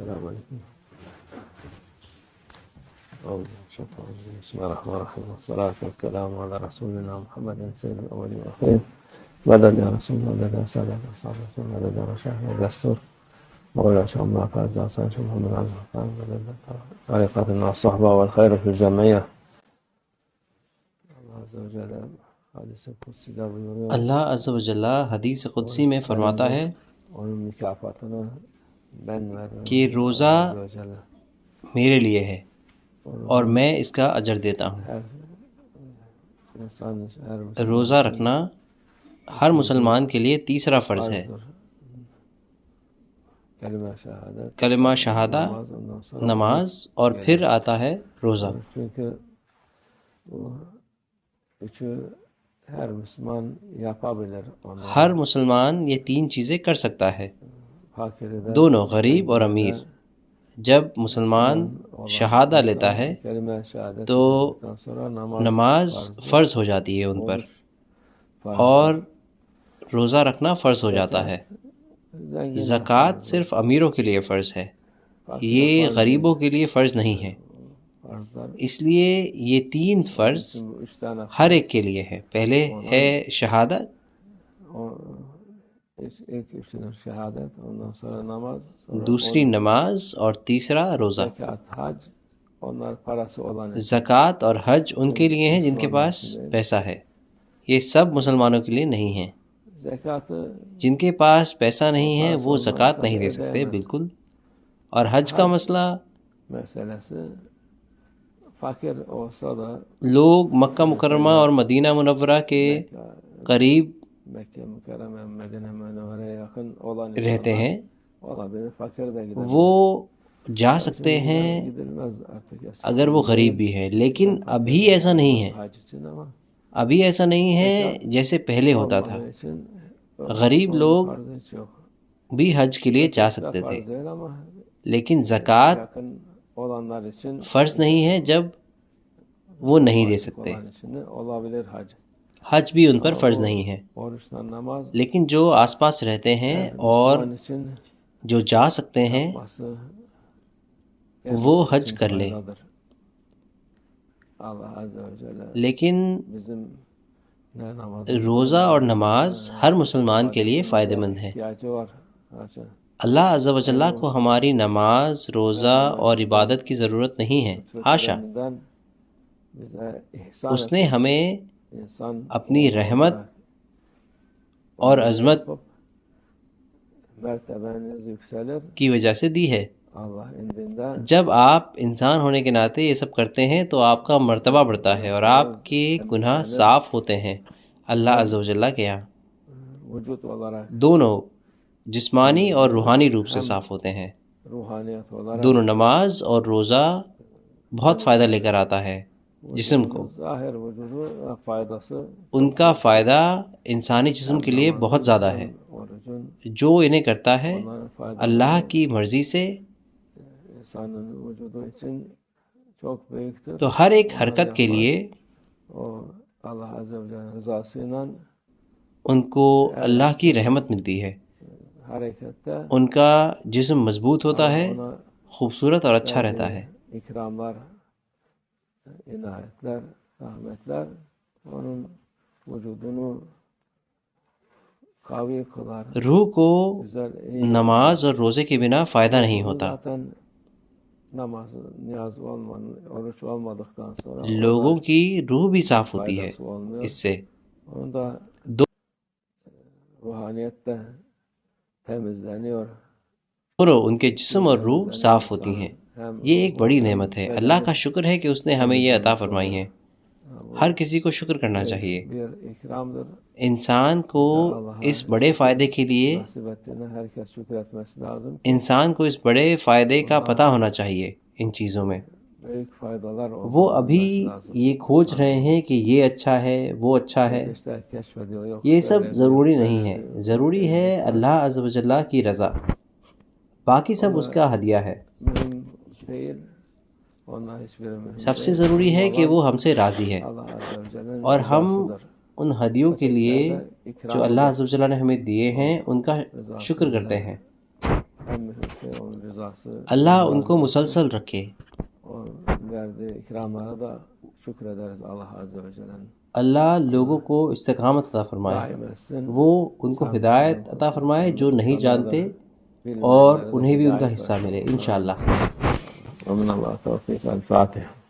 السلام علیکم. بسم الله الرحمن الرحيم والصلاة والسلام على رسولنا محمد سيد الأولين والآخرين. مدد يا رسول الله، مدد يا سادة الصحابة، مدد يا رشاح الدستور مولانا شيخ الله فاز حسن شيخ محمد علي الحقان، مدد طريقتنا الصحبة والخير في الجمعية. الله عز وجل حديث القدسي دا بيقول اللہ عز و جل حدیث قدسی میں فرماتا ہے onun mükafatını ben veririm. کہ روزہ Allah عز وجل میرے لیے ہے اور میں اس کا اجر دیتا ہوں. her insan her Müslüman روزہ رکھنا ہر مسلمان کے لیے تیسرا فرض ہے. farzdır. Kelime şehadet, کلمہ شہادہ، namaz, ondan sonra نماز اور پھر آتا ہے روزہ. çünkü bu üçü her Müslüman yapabilir. Onları ہر مسلمان یہ تین چیزیں کر سکتا ہے، fakiri de دونوں غریب اور امیر. جب مسلمان شہادہ لیتا ہے kelime şehadet تو dedikten sonra نماز farzdır. فرض ہو جاتی ہے ان پر Oruç farzdır. اور روزہ رکھنا فرض ہو جاتا ہے. Zengin زکوٰۃ صرف امیروں کے لیے فرض ہے، یہ غریبوں کے لیے فرض نہیں ہے. farzlar. اس لیے یہ تین فرض Bu üç tane ہر ایک کے لیے ہے. پہلے ہے شہادت، ilk üçüdür şehadet, ondan sonra namaz, sonra دوسری نماز اور تیسرا روزہ. zekat, hac, onlar parası olan için. زکوٰۃ اور حج ان کے لیے ہیں جن کے پاس پیسہ ہے، یہ سب مسلمانوں کے لیے نہیں ہیں. Zekatı جن کے پاس پیسہ نہیں ہے وہ زکوٰۃ نہیں دے سکتے بالکل. اور حج کا مسئلہ، meselesi fakir olsa da لوگ مکہ مکرمہ اور مدینہ منورہ کے قریب Mekke mükerreme, Medine Münevvere'ye yakın olan رہتے ہیں، olabilir, fakir de gidebilir. وہ جا سکتے ہیں Gidilmez artık eskisi اگر وہ غریب بھی ہیں، لیکن ابھی ایسا نہیں ہے. hac için ama ابھی ایسا نہیں ہے جیسے پہلے ہوتا تھا. olmadığı için غریب لوگ farzı hiç yok. بھی حج کے لیے جا سکتے تھے، Farz değil ama لیکن زکوٰۃ yakın olanlar için فرض نہیں ہے جب وہ نہیں دے سکتے. olan için de olabilir hac. حج بھی ان پر فرض نہیں ہے، Oruçla namaz لیکن جو آس پاس رہتے ہیں اور Müslüman için جو جا سکتے ہیں yapması وہ kendisi حج için کر لیں. faydadır. Allah Azze ve Celle لیکن bizim ne namaz روزہ اور نماز ہر مسلمان کے لیے فائدہ مند ہے. ihtiyacı var. Haca. اللہ عز و جل کو ہماری نماز، روزہ اور عبادت کی ضرورت نہیں ہے. حاشا، Lütfetlerinden bize ihsan اس نے etmiş ہمیں insan اپنی رحمت اور عظمت mertebeniz yükselir. کی وجہ سے دی ہے. Allah indinde جب آپ انسان ہونے کے ناطے یہ سب کرتے ہیں تو آپ کا مرتبہ بڑھتا ہے اور آپ کے گناہ صاف ہوتے ہیں اللہ عز و جل کے یہاں. vücut olarak, دونوں جسمانی اور روحانی روپ سے صاف ہوتے ہیں. ruhaniyet olarak دونوں نماز اور روزہ بہت فائدہ لے کر آتا ہے جسم کو. zahir vücudu faydası ان کا فائدہ انسانی جسم کے لیے بہت زیادہ ہے. orucun جو انہیں کرتا ہے onların faydası اللہ کی مرضی سے insanın vücudu için çok büyüktür. تو ہر ایک حرکت کے لیے O Allah Azze ve Celle'nin rızasıyla ان کو اللہ کی رحمت ملتی ہے. harekette ان کا جسم مضبوط ہوتا ہے، ona خوبصورت اور اچھا رہتا ہے. ikramlar, inayetler, rahmetler onun vücudunu kavi kılar. روح کو Güzel, iyi. نماز اور روزے کے بنا فائدہ نہیں ہوتا. Zaten namaz, niyaz oruç olmadıktan sonra لوگوں کی روح بھی صاف ہوتی ہے faydası olmuyor. اس سے. Onun da دو ruhaniyette temizleniyor. دونوں ان کے جسم اور روح صاف ہوتی ہیں. Hem یہ ایک بڑی نعمت ہے. اللہ کا شکر ہے کہ اس نے ہمیں یہ عطا فرمائی ہے. ہر کسی کو شکر کرنا چاہیے. bir ikramdır. انسان کو اس بڑے فائدے کے لیے Nasip ettiğine herkes şükretmesi lazım. انسان کو اس بڑے فائدے کا پتہ ہونا چاہیے ان چیزوں میں. Büyük faydalar وہ ابھی یہ کھوج رہے ہیں کہ یہ اچھا ہے وہ اچھا ہے. İşte keşfediyor. Yok, یہ سب ضروری نہیں ہے. ضروری ہے اللہ عز و جل کی رضا، باقی سب اس کا ہدیہ ہے. mühim değil. Onlar hiçbiri mühim سب سے değil. ضروری ہے کہ وہ ہم سے راضی ہے Allah Azze ve Celle'nin اور ہم rızasıdır. ان ہدیوں کے لیے جو اللہ عز و جل نے ہمیں دیے ہیں ان کا شکر کرتے ہیں. ہم سے اور رضا سے اللہ ان کو مسلسل رکھے، اور گرد اکرام ادا شکر ادا اللہ عز و جل اللہ لوگوں کو استقامت عطا فرمائے، دائم السن وہ ان کو ہدایت عطا فرمائے جو نہیں جانتے، اور انہیں بھی ان کا حصہ ملے انشاءاللہ۔ ومن اللہ توفیق۔ الفاتحہ۔